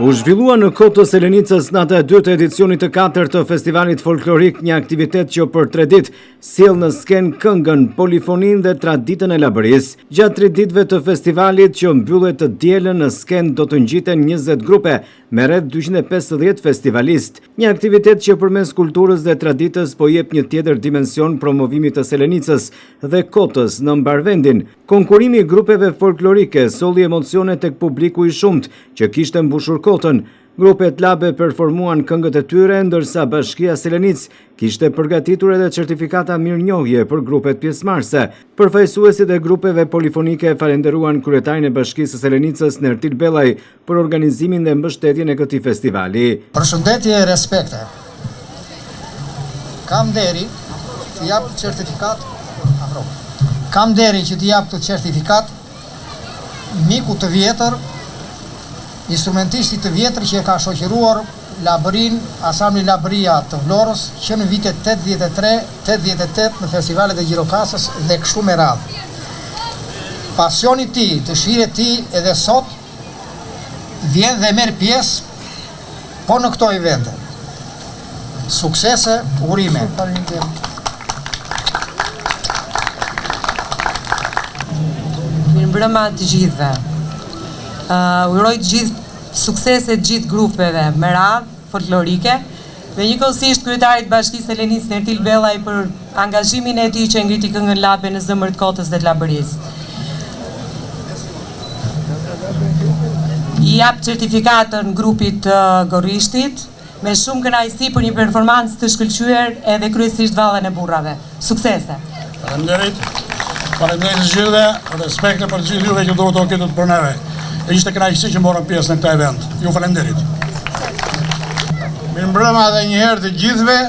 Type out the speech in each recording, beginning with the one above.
U zhvillua në Kotës Selenicës nata e dytë e edicionit të 4 të festivalit folklorik një aktivitet që për 3 ditë sjell në skenë këngën, polifonin dhe traditën e Labërisë. Gjatë 3 ditëve të festivalit që mbyllet të dielën në skenë do të ngjiten 20 grupe me rreth 250 festivalistë. Një aktivitet që përmes kulturës dhe traditës po jep një tjetër dimension promovimit të Selenicës dhe Kotës në mbarvendin. Konkurrimi i grupeve folklorike solli emocione tek publiku i shumt që kishte mbushur Kotën. Grupet labe performuan këngët e tyre, ndërsa Bashkia Selenicë kishte përgatitur edhe certifikata mirënjohje për grupet pjesëmarrëse. Përfaqësuesit e grupeve polifonike falenderuan kryetarin e Bashkisë së Selenicës Nertil Bellaj për organizimin dhe mbështetjen e këtij festivali. Përshëndetje e respekte. Kam deri të jap certifikat. Kam deri që të jap të certifikat miku të vjetër, instrumentisti të vjetër që e ka shoqëruar Labërin, Asambli Labëria të Vlorës, që në vitet 83-88 në festivalet e Gjirokastës dhe kështu me radhë. Pasioni ti, dëshiret ti edhe sot vjen dhe merr pjesë po në këto evente. Suksese, urime. Mirëmbrëma të gjithëve. Uroj të gjithë suksese të gjithë grupeve me radhë folklorike dhe njëkohësisht kryetarit Bashkisë Selenicës Nertil Bellaj për angazhimin e tij që ngriti këngën labe në zemër të Kotës dhe të Labërisë. I jap certifikatën grupit të Gorrishtit me shumë kënaqësi për një performancë të shkëlqyer edhe kryesisht vallën e burrave. Suksese. Faleminderit. Faleminderit të gjithëve, respekt për gjithë juve që duhet të ketë për neve. E ishte kënaqësi që morëm pjesë në këtë event. Ju faleminderit. Mirëmbrëma edhe një herë të gjithëve.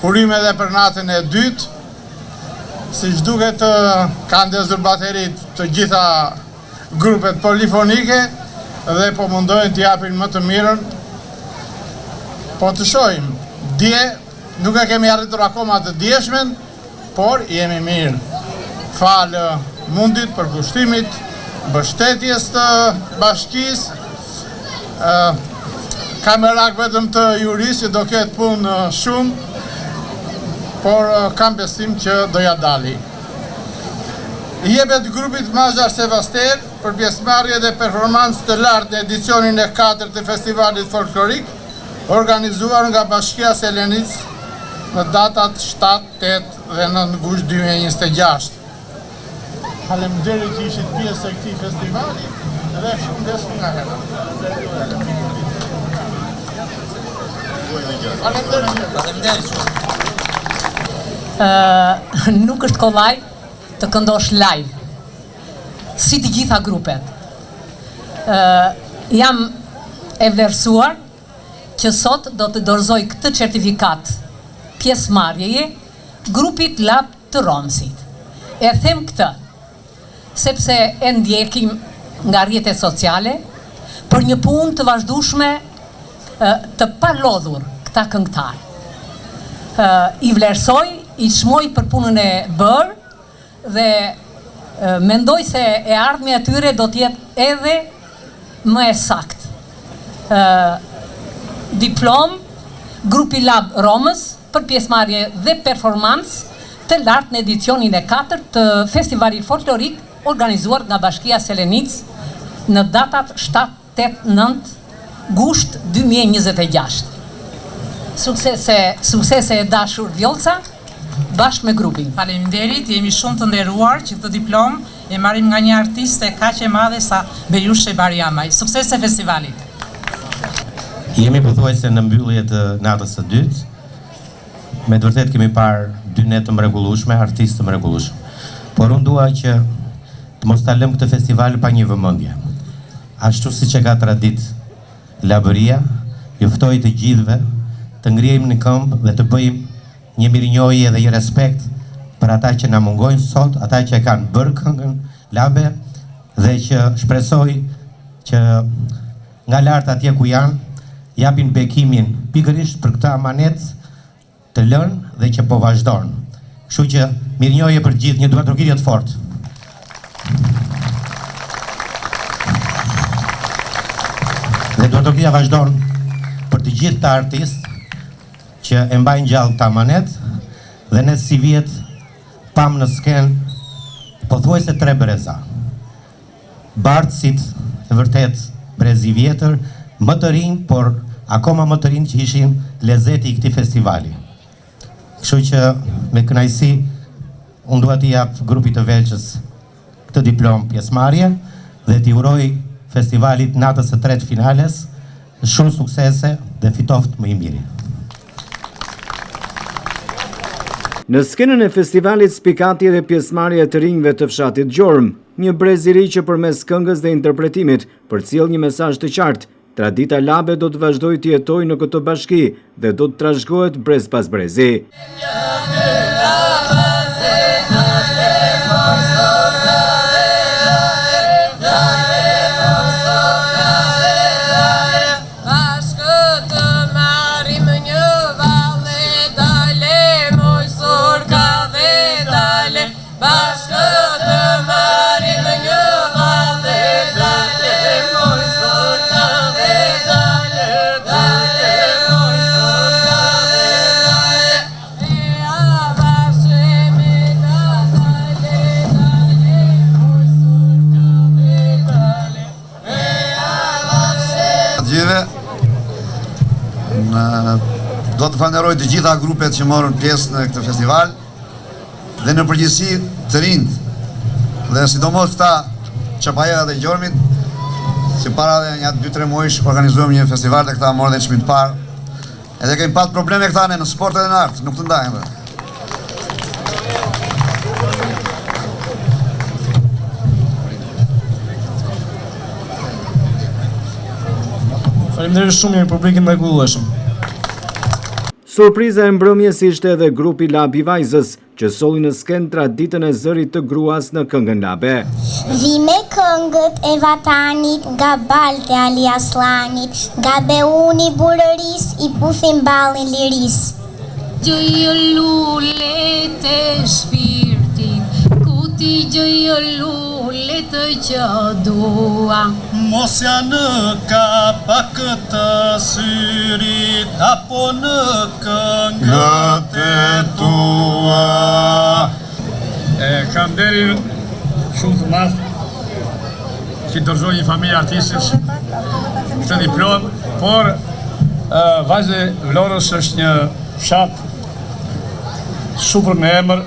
Urime edhe për natën e dytë. Siç duket kanë ndezur baterit të gjitha grupet polifonike dhe po mundojnë të japin më të mirën. Po të shohim. Dje nuk e kemi arritur akoma të djeshmen, por jemi mirë. Falë mundit për kushtimit, mbështetjes të bashkisë, kamerak vetëm të juris që do ketë punë shumë, por kam besim që do ja dali. I jepet grupit Mazhar Sevaster për pjesëmarrje dhe performancë të lartë në edicionin e 4 të festivalit folklorik, organizuar nga Bashkia Selenicës në datat 7, 8 dhe 9 gusht 2026. Faleminderit që ishit pjesë e këtij festivali dhe shumë ndeshur nga hera. Faleminderit. Nuk është kollaj të këndosh live, si të gjitha grupet. Jam e vlerësuar që sot do të dorëzoj këtë certifikat pjesëmarrjeje grupit Lab të Romsit. E them këtë sepse e ndjekim nga rrjetet sociale për një punë të vazhdueshme të palodhur këta këngëtar. I vlerësoj, i çmoj për punën e bërë dhe mendoj se e ardhmja e tyre do të jetë edhe më e saktë. Diplom grupi Lab Romës për pjesëmarrje dhe performancë të lartë në edicionin e 4 të festivalit folklorik organizuar nga Bashkia Selenicës në datat 7, 8, 9 gusht 2026. Suksese e dashur Vjollca bashkë me grupin. Faleminderit, jemi shumë të nderuar që këtë diplom e marrim nga një artiste kaq e madhe sa Beriushe Bariamaj. Suksese festivalit. Jemi pothuajse në mbyllje të natës së dytë. Me të vërtet kemi parë 2 net të mrekullueshme, artistë të mrekullueshëm. Por unë dua që të mos ta lëm këtë festival pa një vëmendje. Ashtu siç e ka tradit Labëria, ju ftoj të gjithëve të ngrihemi në këmbë dhe të bëjmë një mirënjohje dhe një respekt për ata që na mungojnë sot, ata që e kanë bërë këngën labe dhe që shpresoj që nga lart atje ku janë japin bekimin pikërisht për këtë amanet të lënë dhe që po vazhdon. Kështu që mirënjohje për gjithë, një duartërkitje të fortë. Filantropia vazhdon për të gjithë të artistë që e mbajnë gjallë ta manet, dhe ne si vjet pam në skenë pothuajse 3 breza. Bartësit e vërtet brezi vjetër, më të rinj, por akoma më të rinj që ishin lezeti i këtij festivali. Kështu që me kënaqësi unë dua t'i jap grupit të Velçës këtë diplom pjesëmarrje dhe t'i uroj festivalit natës së 3 finales shumë suksese dhe fitoft më i miri. Në skenën e festivalit spikati dhe pjesëmarrja të rinjve të fshatit Gjorm, një brez i ri që përmes këngës dhe interpretimit përcjell një mesazh të qartë. Tradita Labe do të vazhdojë të jetojë në këtë bashki dhe do të trashëgohet brez pas brezi. Do të falenderoj të gjitha grupet që morën pjesë në këtë festival dhe në përgjithësi të rinjt dhe sidomos këta Çapajera dhe Gjormit që para dhe një 2-3 muajsh organizuam një festival dhe këta morën dhe çmim të parë edhe kemi pat probleme këta në sport edhe në art, nuk të ndajnë. Faleminderit shumë një publikin mrekullueshëm. Surpriza e mbrëmjes ishte edhe grupi Lab i Vajzës, që solli në skenë traditën e zërit të gruas në këngën Labe. Vime këngët e vatanit, nga balte Ali Aslanit, nga beuni burëris, i puthin ballin liris. Gjëjë lullet e shpirtit, ku ti gjëjë lullet që dua. Mos janë kapa këtë syrit, apo në këngët e tua. Kam deri shumë të madh që dorëzoj një familje artistësh këtë diplom, por Vajza e Vlorës është një fshat super me emër,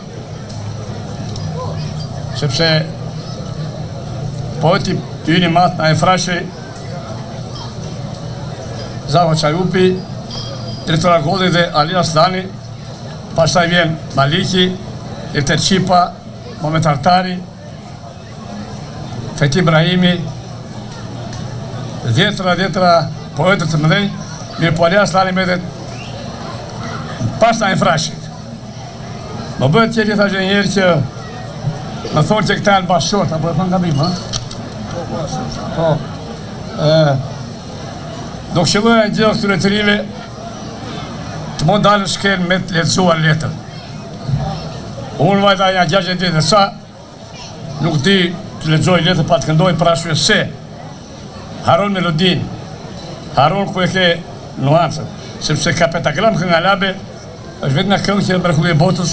sepse poeti yni matë na e frashi Zava Çajupi, Drejtora Godri dhe Ali Aslani, pastaj vjen Maliki, Ilter Qipa, Mohamed Artari, Fethi Ibrahimi, dhjetra poetët të mëdhenj, mirë po Ali Aslani mbetet pas na e frashit. Më bëhet qefi thashë njerë që më thonë që këta janë bashkëshort, apo e thonë gabim, ha? Po. Do këshilloja e gjithë këtyre të rive të mund dalë në shkenë me të lexuar letër. Unë vajta një 60 vjetë, sa nuk di të lexoj letër pa të këndoj për arsye se haron melodin, haron ku e ke nuancën, sepse ka pentagram kënga Labe është vetë nga këngë që e mrekulli e botës.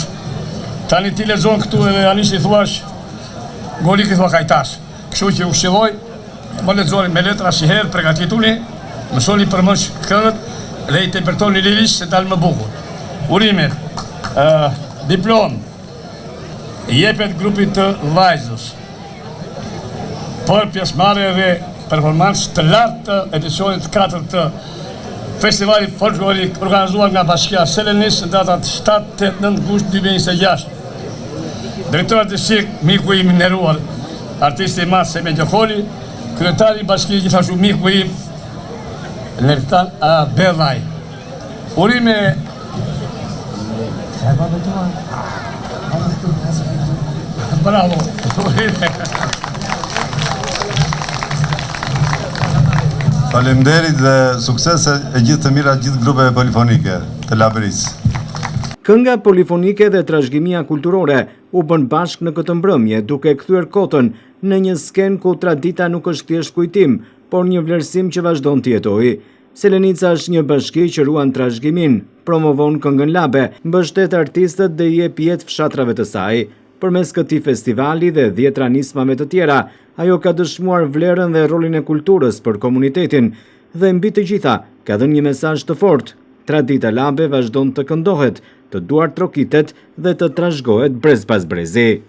Tani ti lexon këtu edhe anis i thuash Golik i thua Kajtas. Kështu që u këshilloj, më lexoni me letra si herë, përgatituni, mësoni përmësh këngët dhe i interpretoni lirisht se dalë më bukur. Urimet, diplom, jepet grupit të Vajzës për pjesëmarrje dhe performancë të lartë të edicionit 4 të festivalit folklorik organizuar nga Bashkia Selenis në datat 7-8 gusht 2026. Drejtori artistik, miku im i nderuar, artisti i madh Seme Gjokoli, kryetari i bashkisë gjithashtu miku im Nertan Bellaj. Urime bravo. Faleminderit dhe suksese e gjithë të mira gjithë grupeve polifonike të Labërisë. Kënga polifonike dhe trashëgimia kulturore u bën bashkë në këtë mbrëmje duke kthyer kotën në një skenë ku tradita nuk është thjesht kujtim, por një vlerësim që vazhdon të jetojë. Selenica është një bashki që ruan trashëgimin, promovon këngën labe, mbështet artistët dhe jep jetë fshatrave të saj. Përmes këtij festivali dhe 10 nismave të tjera, ajo ka dëshmuar vlerën dhe rolin e kulturës për komunitetin dhe mbi të gjitha ka dhënë një mesazh të fortë. Tradita labe vazhdon të këndohet, të duart trokitet dhe të trashëgohet brez pas brezi.